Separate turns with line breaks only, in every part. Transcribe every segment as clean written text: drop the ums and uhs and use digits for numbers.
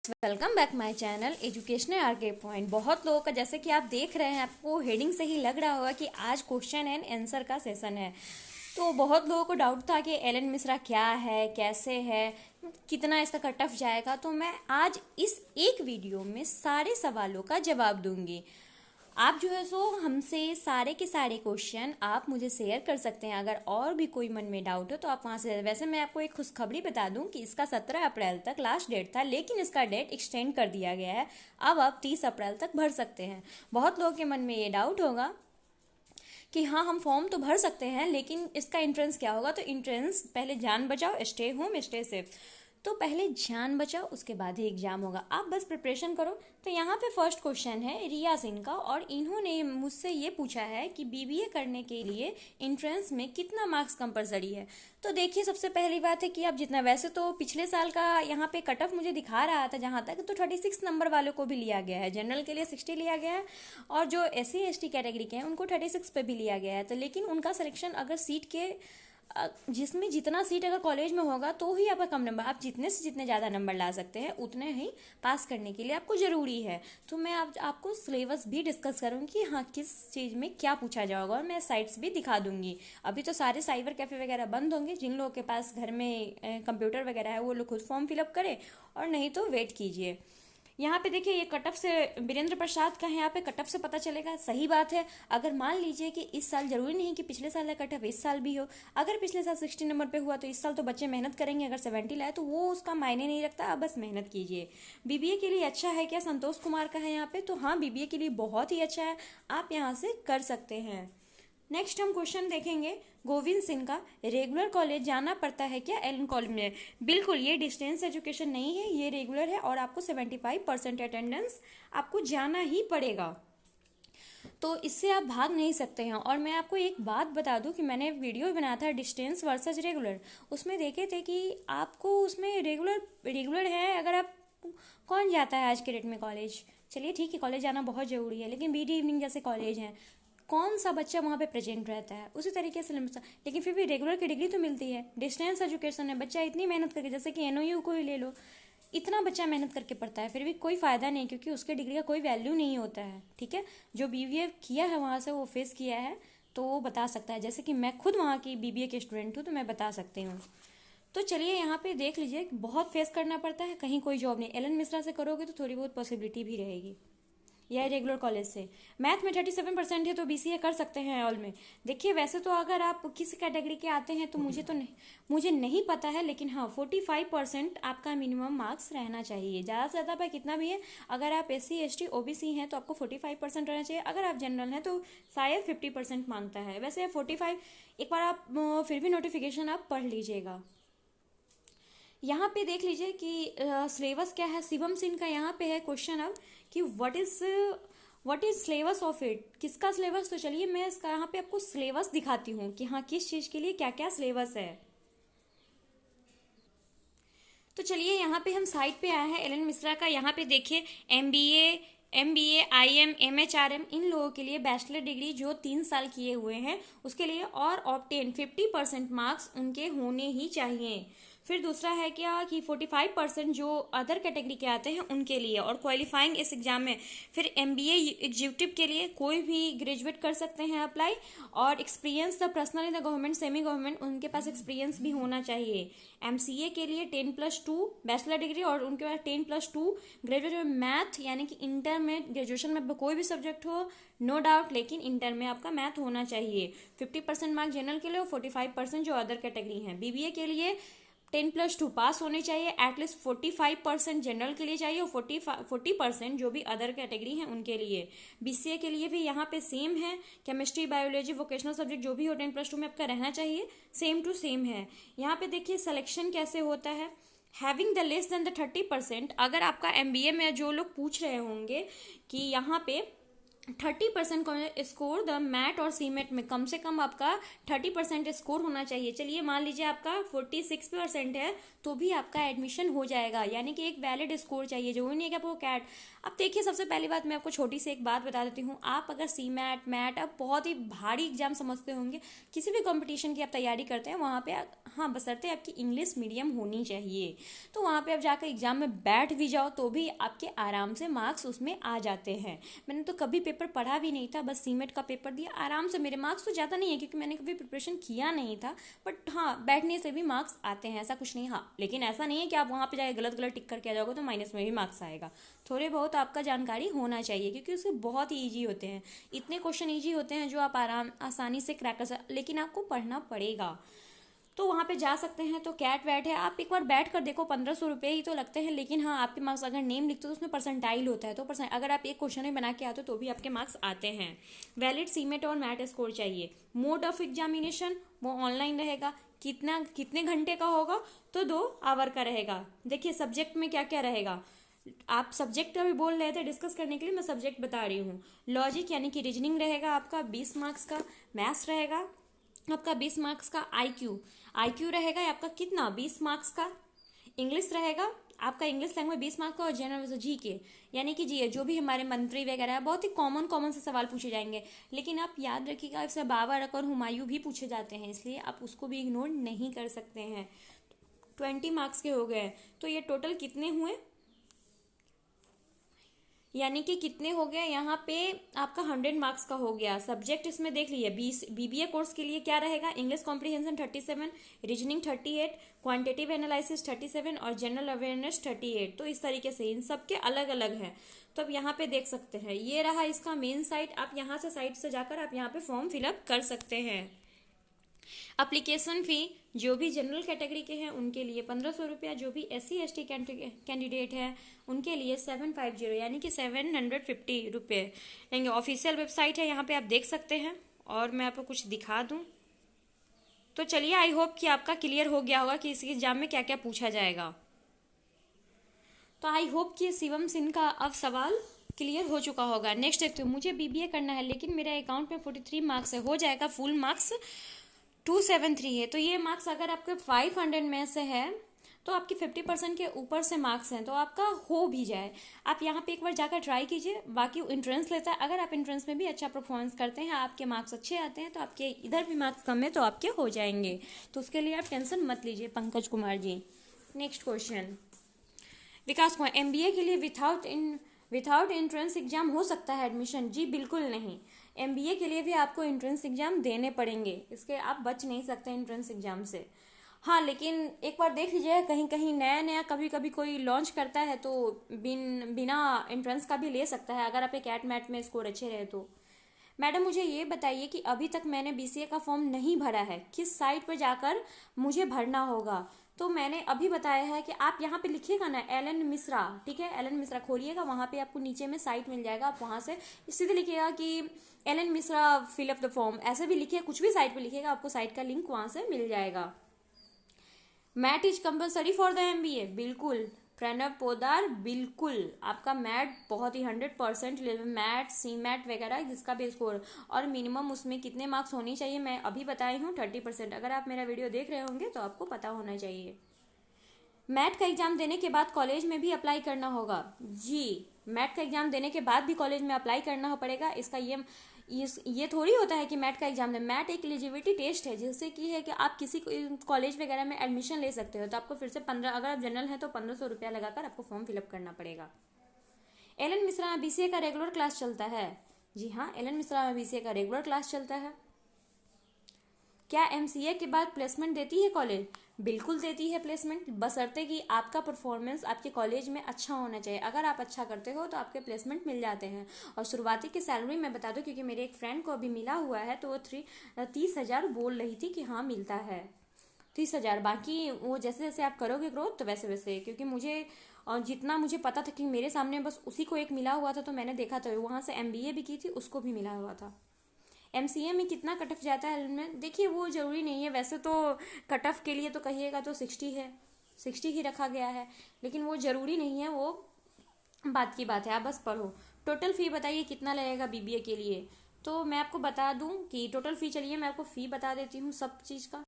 Welcome back my channel Educational RK Point. बहुत लोगों का, जैसे कि आप देख रहे हैं, आपको हेडिंग से ही लग रहा होगा कि आज क्वेश्चन एंड आंसर का सेशन है। तो बहुत लोगों को डाउट था कि एलन मिश्रा क्या है, कैसे है, कितना इसका कट ऑफ जाएगा। तो मैं आज इस एक वीडियो में सारे सवालों का जवाब दूंगी। आप जो है सो हमसे सारे के सारे क्वेश्चन आप मुझे शेयर कर सकते हैं। अगर और भी कोई मन में डाउट हो तो आप वहाँ से, वैसे मैं आपको एक खुशखबरी बता दूं कि इसका 17 अप्रैल तक लास्ट डेट था, लेकिन इसका डेट एक्सटेंड कर दिया गया है। अब आप 30 अप्रैल तक भर सकते हैं। बहुत लोगों के मन में ये डाउट होगा कि हाँ, हम फॉर्म तो भर सकते हैं, लेकिन इसका एंट्रेंस क्या होगा। तो एंट्रेंस पहले जान बचाओ, स्टे होम स्टे सेफ। तो पहले जान बचाओ, उसके बाद ही एग्जाम होगा। आप बस प्रिपरेशन करो। तो यहाँ पे फर्स्ट क्वेश्चन है रिया सिंह का, और इन्होंने मुझसे ये पूछा है कि बीबीए करने के लिए एंट्रेंस में कितना मार्क्स कंपलसरी है। तो देखिए, सबसे पहली बात है कि आप जितना, वैसे तो पिछले साल का यहाँ पे कट ऑफ मुझे दिखा रहा था जहाँ तक, तो 36 नंबर वालों को भी लिया गया है। जनरल के लिए 60 लिया गया है, और जो SC ST कैटेगरी के हैं उनको 36 पे भी लिया गया है। तो लेकिन उनका सिलेक्शन अगर सीट के जिसमें जितना सीट अगर कॉलेज में होगा तो ही आपका कम नंबर, आप जितने से जितने ज़्यादा नंबर ला सकते हैं उतने ही पास करने के लिए आपको ज़रूरी है। तो मैं आपको सिलेबस भी डिस्कस करूँगी कि हाँ, किस चीज़ में क्या पूछा जाएगा, और मैं साइट्स भी दिखा दूंगी। अभी तो सारे साइबर कैफ़े वगैरह बंद होंगे। जिन लोगों के पास घर में कंप्यूटर वगैरह है वो लोग खुद फॉर्म फिलअप करें, और नहीं तो वेट कीजिए। यहाँ पे देखिए, ये कटअफ से वीरेंद्र प्रसाद का है, यहाँ पे कटअफ से पता चलेगा। सही बात है। अगर मान लीजिए कि इस साल, जरूरी नहीं कि पिछले साल का कटअफ इस साल भी हो, अगर पिछले साल 60 नंबर पे हुआ तो इस साल तो बच्चे मेहनत करेंगे। अगर 70 लाए तो वो उसका मायने नहीं रखता, आप बस मेहनत कीजिए। बीबीए के लिए अच्छा है क्या, संतोष कुमार का है यहाँ पे। तो हाँ, बीबीए के लिए बहुत ही अच्छा है, आप यहाँ से कर सकते हैं। नेक्स्ट हम क्वेश्चन देखेंगे गोविंद सिंह का, रेगुलर कॉलेज जाना पड़ता है क्या एलन कॉलेज में। बिल्कुल, ये डिस्टेंस एजुकेशन नहीं है, ये रेगुलर है, और आपको 75% अटेंडेंस आपको जाना ही पड़ेगा। तो इससे आप भाग नहीं सकते हैं। और मैं आपको एक बात बता दूं कि मैंने वीडियो बनाया था डिस्टेंस वर्सेस रेगुलर, उसमें देखे थे कि आपको उसमें रेगुलर रेगुलर है। अगर आप, कौन जाता है आज के डेट में कॉलेज, चलिए ठीक है, कॉलेज जाना बहुत ज़रूरी है, लेकिन BD इवनिंग जैसे कॉलेज हैं, कौन सा बच्चा वहाँ पे प्रेजेंट रहता है उसी तरीके से। लेकिन फिर भी रेगुलर की डिग्री तो मिलती है। डिस्टेंस एजुकेशन है, बच्चा इतनी मेहनत करके, जैसे कि NOU को ही ले लो, इतना बच्चा मेहनत करके पढ़ता है, फिर भी कोई फ़ायदा नहीं, क्योंकि उसके डिग्री का कोई वैल्यू नहीं होता है। ठीक है, जो BBA किया है वहाँ से, वो फेस किया है, तो वो बता सकता है। जैसे कि मैं खुद वहाँ की BBA के स्टूडेंट हूँ, तो मैं बता सकती हूँ। तो चलिए यहाँ पे देख लीजिए, बहुत फेस करना पड़ता है, कहीं कोई जॉब नहीं। एलन मिश्रा से करोगे तो थोड़ी बहुत पॉसिबिलिटी भी रहेगी, या रेगुलर कॉलेज से। मैथ में 37% है तो BCA कर सकते हैं ऑल में। देखिए, वैसे तो अगर आप किस कैटेगरी के आते हैं तो मुझे नहीं पता है, लेकिन हाँ, 45% आपका मिनिमम मार्क्स रहना चाहिए। ज़्यादा से ज़्यादा पर कितना भी है, अगर आप SC ST OBC हैं तो आपको 45% रहना चाहिए। अगर आप जनरल हैं तो शायद 50% मांगता है। वैसे 45, एक बार आप फिर भी नोटिफिकेशन आप पढ़ लीजिएगा। यहाँ पे देख लीजिए कि सिलेबस क्या है। शिवम सिंह का यहाँ पे है क्वेश्चन अब कि what is syllabus of it, किसका सिलेबस। तो चलिए मैं इसका यहाँ पे आपको सिलेबस दिखाती हूँ कि हाँ, किस चीज़ के लिए क्या क्या सिलेबस है। तो चलिए यहाँ पे हम साइट पे आए हैं एलन मिश्रा का। यहाँ पे देखिए, MBA IM MHRM, इन लोगों के लिए बैचलर डिग्री जो 3 साल किए हुए हैं उसके लिए, और ऑब्टेन 50% मार्क्स उनके होने ही चाहिए। फिर दूसरा है क्या कि 45% जो अदर कैटेगरी के आते हैं उनके लिए, और क्वालिफाइंग इस एग्जाम में। फिर MBA एग्जीक्यूटिव के लिए कोई भी ग्रेजुएट कर सकते हैं अप्लाई, और experience the personal in the government semi government, उनके पास एक्सपीरियंस भी होना चाहिए। MCA के लिए 10+2 बैचलर डिग्री, और उनके पास 10+2 ग्रेजुएट मैथ, यानी कि इंटर में, ग्रेजुएशन में कोई भी सब्जेक्ट हो, नो डाउट, लेकिन इंटर में आपका मैथ होना चाहिए। 50% मार्क्स जनरल के लिए और 45% जो अदर कैटेगरी हैं। BBA के लिए 10+2 पास होने चाहिए, एटलीस्ट 45% जनरल के लिए चाहिए, और 40% जो भी अदर कैटेगरी हैं उनके लिए। BCA के लिए भी यहाँ पे सेम है, केमिस्ट्री बायोलॉजी वोकेशनल सब्जेक्ट जो भी हो 10+2 में आपका रहना चाहिए, सेम टू सेम है। यहाँ पे देखिए सिलेक्शन कैसे होता है। Having the less than the 30%, अगर आपका MBA में जो लोग पूछ रहे होंगे कि यहाँ पे 30% स्कोर द मैट और सीमेट में कम से कम आपका 30% स्कोर होना चाहिए। चलिए मान लीजिए आपका 46% है तो भी आपका एडमिशन हो जाएगा, यानी कि एक वैलिड स्कोर चाहिए, जो नहीं है कि आपको कैट। अब देखिए सबसे पहली बात मैं आपको छोटी सी एक बात बता देती हूँ। आप अगर सी मैट मैट आप बहुत ही भारी एग्जाम समझते होंगे, किसी भी कंपटीशन की आप तैयारी करते हैं वहाँ पे हाँ बशर्ते आपकी इंग्लिश मीडियम होनी चाहिए, तो वहाँ पे आप जाकर एग्जाम में बैठ भी जाओ तो भी आपके आराम से मार्क्स उसमें आ जाते हैं। मैंने तो कभी पेपर पढ़ा भी नहीं था, बस सीमेट का पेपर दिया आराम से। मेरे मार्क्स तो ज़्यादा नहीं है क्योंकि मैंने कभी प्रिपरेशन किया नहीं था, बट हाँ बैठने से भी मार्क्स आते हैं, ऐसा कुछ नहीं। हाँ लेकिन ऐसा नहीं है कि आप वहाँ पे जाके गलत गलत टिक करके आ जाओगे तो माइनस में भी मार्क्स आएगा। थोड़े बहुत आपका जानकारी होना चाहिए क्योंकि उसके बहुत ही ईजी होते हैं, इतने क्वेश्चन ईजी होते हैं जो आप आसानी से क्रैक कर सकते, लेकिन आपको पढ़ना पड़ेगा। तो वहाँ पे जा सकते हैं। तो कैट वैट है, आप एक बार बैठ कर देखो, 1500 रुपये ही तो लगते हैं, लेकिन हाँ आपके मार्क्स अगर नेम लिखते हो तो उसमें परसेंटाइल होता है, तो अगर आप एक क्वेश्चन में बना के आते हो तो भी आपके मार्क्स आते हैं। वैलिड सीमेट और मैट स्कोर चाहिए। मोड ऑफ एग्जामिनेशन वो ऑनलाइन रहेगा। कितने घंटे का होगा, तो 2 आवर का रहेगा। देखिए सब्जेक्ट में क्या क्या रहेगा, आप सब्जेक्ट अभी बोल रहे थे डिस्कस करने के लिए, मैं सब्जेक्ट बता रही हूँ। लॉजिक यानी कि रीजनिंग रहेगा आपका 20 मार्क्स का। मैथ्स रहेगा आपका 20 मार्क्स का। आईक्यू रहेगा आपका कितना 20 मार्क्स का। इंग्लिश रहेगा आपका, इंग्लिश लैंग्वेज 20 मार्क्स का। और जनरल जीके यानी कि जी जो भी हमारे मंत्री वगैरह है, बहुत ही कॉमन कॉमन से सवाल पूछे जाएंगे, लेकिन आप याद रखिएगा इससे बाबर अकबर हुमायूं भी पूछे जाते हैं, इसलिए आप उसको भी इग्नोर नहीं कर सकते हैं। 20 मार्क्स के हो गए, तो ये टोटल कितने हुए, यानी कि कितने हो गया यहाँ पे आपका 100 मार्क्स का हो गया। सब्जेक्ट इसमें देख लीजिए, बीबीए कोर्स के लिए क्या रहेगा, English comprehension 37, reasoning 38, quantitative analysis 37 और जनरल अवेयरनेस 38। तो इस तरीके से इन सब के अलग अलग हैं। तो अब यहाँ पे देख सकते हैं, ये रहा इसका मेन साइट। आप यहाँ से साइट से जाकर आप यहाँ पे फॉर्म फिलअप कर सकते हैं। अप्लीकेशन फ़ी जो भी जनरल कैटेगरी के हैं उनके लिए 1500 रुपया, जो भी SC ST कैंडिडेट हैं उनके लिए 750 यानी कि 750 रुपये लेंगे। ऑफिशियल वेबसाइट है, यहाँ पे आप देख सकते हैं। और मैं आपको कुछ दिखा दूँ तो चलिए, आई होप कि आपका क्लियर हो गया होगा कि इस एग्जाम में क्या क्या पूछा जाएगा। तो आई होप कि शिवम सिंह का अब सवाल क्लियर हो चुका होगा। नेक्स्ट देखते हो, मुझे BBA करना है लेकिन मेरे अकाउंट में 43 मार्क्स है, हो जाएगा फुल मार्क्स 273 है। तो ये मार्क्स अगर आपके 500 में से है तो आपकी 50% के ऊपर से मार्क्स हैं, तो आपका हो भी जाए। आप यहाँ पे एक बार जाकर ट्राई कीजिए। बाकी एंट्रेंस लेता है, अगर आप एंट्रेंस में भी अच्छा परफॉर्मेंस करते हैं, आपके मार्क्स अच्छे आते हैं, तो आपके इधर भी मार्क्स कम है तो आपके हो जाएंगे। तो उसके लिए आप टेंशन मत लीजिए पंकज कुमार जी। नेक्स्ट क्वेश्चन, विकास कुमार, MBA के लिए विथाउट एंट्रेंस एग्जाम हो सकता है एडमिशन? जी बिल्कुल नहीं, MBA के लिए भी आपको एंट्रेंस एग्जाम देने पड़ेंगे, इसके आप बच नहीं सकते एंट्रेंस एग्जाम से। हाँ लेकिन एक बार देख लीजिए, कहीं कहीं नया नया कभी कभी कोई लॉन्च करता है तो बिना एंट्रेंस का भी ले सकता है, अगर आपके कैट मैट में स्कोर अच्छे रहे तो। मैडम मुझे ये बताइए कि अभी तक मैंने BCA का फॉर्म नहीं भरा है, किस साइट पर जाकर मुझे भरना होगा? तो मैंने अभी बताया है कि आप यहाँ पे लिखिएगा ना एलन मिश्रा, ठीक है, एलन मिश्रा खोलिएगा, वहाँ पे आपको नीचे में साइट मिल जाएगा, आप वहाँ से सीधे लिखिएगा कि Alan Mishra fill up the form, ऐसे भी लिखिए, कुछ भी साइट पे लिखिएगा, आपको साइट का लिंक वहाँ से मिल जाएगा। MAT is compulsory for the MBA? बिल्कुल प्रणब पोदार, बिल्कुल आपका मैट बहुत ही 100% मैट सी मैट वगैरह जिसका भी स्कोर, और मिनिमम उसमें कितने मार्क्स होने चाहिए मैं अभी बताई हूँ 30%। अगर आप मेरा वीडियो देख रहे होंगे तो आपको पता होना चाहिए। मैट का एग्जाम देने के बाद कॉलेज में भी अप्लाई करना होगा? जी मैट का एग्जाम देने के बाद भी कॉलेज में अप्लाई करना पड़ेगा। इसका ये थोड़ी होता है कि मैट का एग्जाम है, मैट एक एलिजिबिलिटी टेस्ट है जिससे कि है कि आप किसी कॉलेज वगैरह में एडमिशन ले सकते हो। तो आपको फिर से 15, अगर आप जनरल हैं तो 1500 रुपया लगाकर आपको फॉर्म फिलअप करना पड़ेगा। एलन मिश्रा में BCA का रेगुलर क्लास चलता है? जी हाँ, एलन मिश्रा में BCA का रेगुलर क्लास चलता है। क्या MCA के बाद प्लेसमेंट देती है कॉलेज? बिल्कुल देती है प्लेसमेंट, बशर्ते कि आपका परफॉर्मेंस आपके कॉलेज में अच्छा होना चाहिए। अगर आप अच्छा करते हो तो आपके प्लेसमेंट मिल जाते हैं। और शुरुआती की सैलरी मैं बता दूं, क्योंकि मेरे एक फ्रेंड को अभी मिला हुआ है, तो वो 30,000 बोल रही थी कि हाँ मिलता है 30,000। बाकी वो जैसे जैसे आप करोगे ग्रोथ तो वैसे वैसे, क्योंकि मुझे और जितना मुझे पता था कि मेरे सामने बस उसी को एक मिला हुआ था, तो मैंने देखा था वहाँ से MBA भी की थी, उसको भी मिला हुआ था। MCA में कितना कट ऑफ जाता है में? देखिए वो ज़रूरी नहीं है, वैसे तो कट ऑफ के लिए तो कहिएगा तो 60 है, 60 ही रखा गया है, लेकिन वो ज़रूरी नहीं है, वो बात की बात है, आप बस पढ़ो। टोटल फ़ी बताइए कितना लगेगा बीबीए के लिए। तो मैं आपको बता दूं कि टोटल फ़ी, चलिए मैं आपको फ़ी बता देती हूँ सब चीज़ का।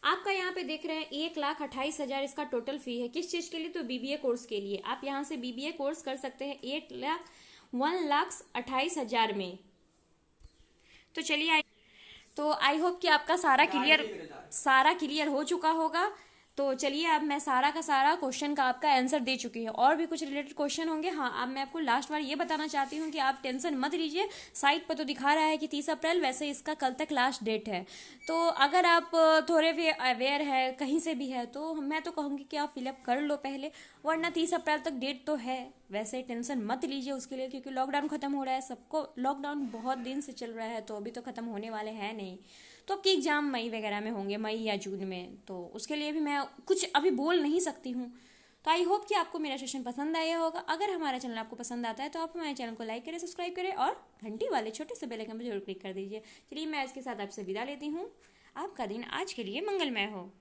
आपका यहाँ पे देख रहे हैं 1,28,000 इसका टोटल फ़ी है। किस चीज़ के लिए? तो बीबीए कोर्स के लिए। आप यहाँ से बीबीए कोर्स कर सकते हैं 1,28,000 में। तो चलिए, तो आई होप कि आपका सारा क्लियर हो चुका होगा। तो चलिए, अब मैं सारा का सारा क्वेश्चन का आपका आंसर दे चुकी हूँ। और भी कुछ रिलेटेड क्वेश्चन होंगे। हाँ, अब मैं आपको लास्ट बार ये बताना चाहती हूँ कि आप टेंशन मत लीजिए। साइट पर तो दिखा रहा है कि 30 अप्रैल, वैसे इसका कल तक लास्ट डेट है। तो अगर आप थोड़े भी अवेयर है कहीं से भी है, तो मैं तो कहूँगी कि आप फिलअप कर लो पहले, वरना 30 अप्रैल तक डेट तो है। वैसे टेंशन मत लीजिए उसके लिए, क्योंकि लॉकडाउन खत्म हो रहा है। सबको लॉकडाउन बहुत दिन से चल रहा है, तो अभी तो खत्म होने वाले हैं नहीं। तो आपके एग्जाम मई वगैरह में होंगे, मई या जून में, तो उसके लिए भी मैं कुछ अभी बोल नहीं सकती हूँ। तो आई होप कि आपको मेरा सेशन पसंद आया होगा। अगर हमारा चैनल आपको पसंद आता है तो आप हमारे चैनल को लाइक करें, सब्सक्राइब करें और घंटी वाले छोटे से बेल आइकन पर जरूर क्लिक कर दीजिए। चलिए, मैं इसके साथ आपसे विदा लेती हूँ। आपका दिन आज के लिए मंगलमय हो।